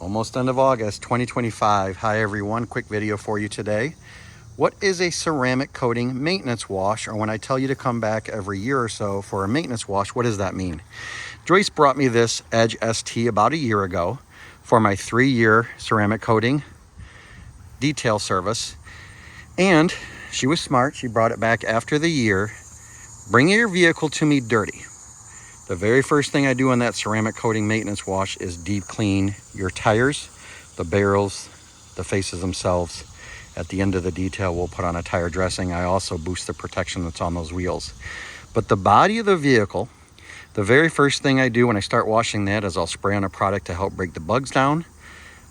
Almost end of August 2025. Hi everyone, quick video for you today. What is a ceramic coating maintenance wash? Or when I tell you to come back every year or so for a maintenance wash, what does that mean? Joyce brought me this Edge ST about a year ago for my 3-year ceramic coating detail service. And she was smart, she brought it back after the year. Bring your vehicle to me dirty. The very first thing I do on that ceramic coating maintenance wash is deep clean your tires, the barrels, the faces themselves. At the end of the detail, we'll put on a tire dressing. I also boost the protection that's on those wheels. But the body of the vehicle, the very first thing I do when I start washing that is I'll spray on a product to help break the bugs down.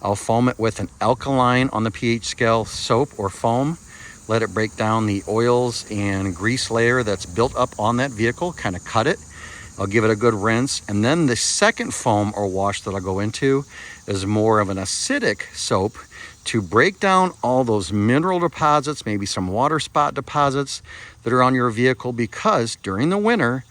I'll foam it with an alkaline on the pH scale soap or foam. Let it break down the oils and grease layer that's built up on that vehicle, kind of cut it. I'll give it a good rinse, and then the second foam or wash that I'll go into is more of an acidic soap to break down all those mineral deposits, maybe some water spot deposits that are on your vehicle, because during the winter,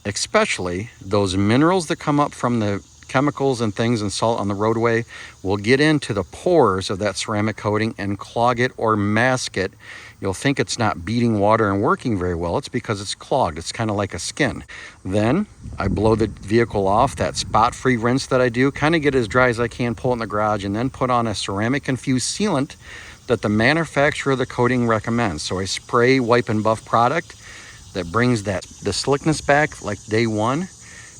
especially, those minerals that come up from the chemicals and things and salt on the roadway will get into the pores of that ceramic coating and clog it or mask it. You'll think it's not beating water and working very well. It's because it's clogged. It's kind of like a skin. Then I blow the vehicle off, that spot-free rinse that I do, kind of get as dry as I can, pull it in the garage, and then put on a ceramic infused sealant that the manufacturer of the coating recommends. So I spray, wipe, and buff product that brings the slickness back like day one,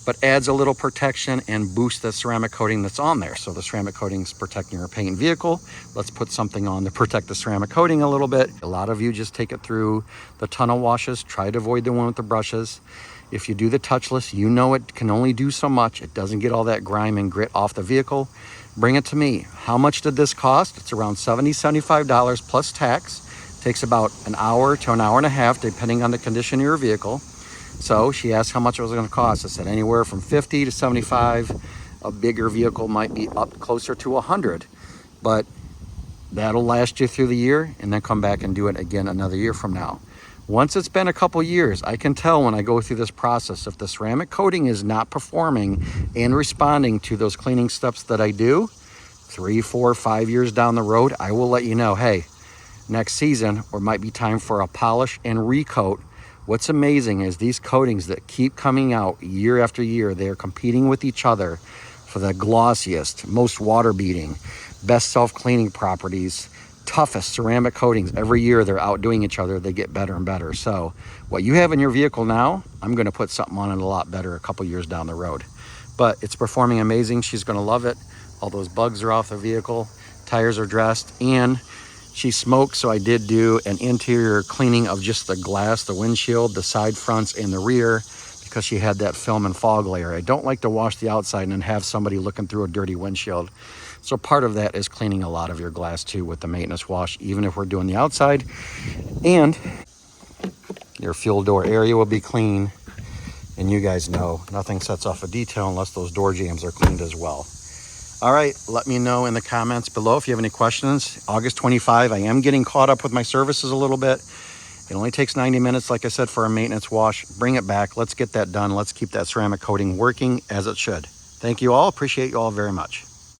but adds a little protection and boosts the ceramic coating that's on there. So the ceramic coating is protecting your paint and vehicle. Let's put something on to protect the ceramic coating a little bit. A lot of you just take it through the tunnel washes. Try to avoid the one with the brushes. If you do the touchless, you know it can only do so much. It doesn't get all that grime and grit off the vehicle. Bring it to me. How much did this cost? It's around $70, $75 plus tax. Takes about an hour to an hour and a half, depending on the condition of your vehicle. So she asked how much it was going to cost. I said anywhere from 50 to 75. A bigger vehicle might be up closer to 100, but that'll last you through the year, and then come back and do it again another year from now. Once it's been a couple years, I can tell when I go through this process if the ceramic coating is not performing and responding to those cleaning steps that I do. 3, 4, 5 years down the road, I will let you know, hey, next season, or might be time for a polish and recoat. What's amazing is these coatings that keep coming out year after year, they are competing with each other for the glossiest, most water beating, best self-cleaning properties, toughest ceramic coatings. Every year they're outdoing each other. They get better and better. So what you have in your vehicle now, I'm going to put something on it a lot better a couple years down the road. But it's performing amazing. She's going to love it. All those bugs are off the vehicle. Tires are dressed, and she smoked, so I did do an interior cleaning of just the glass, the windshield, the side fronts, and the rear, because she had that film and fog layer. I don't like to wash the outside and then have somebody looking through a dirty windshield. So part of that is cleaning a lot of your glass too with the maintenance wash, even if we're doing the outside. And your fuel door area will be clean. And you guys know nothing sets off a detail unless those door jambs are cleaned as well. All right, let me know in the comments below if you have any questions. August 25, I am getting caught up with my services a little bit. It only takes 90 minutes, like I said, for a maintenance wash. Bring it back. Let's get that done. Let's keep that ceramic coating working as it should. Thank you all. Appreciate you all very much.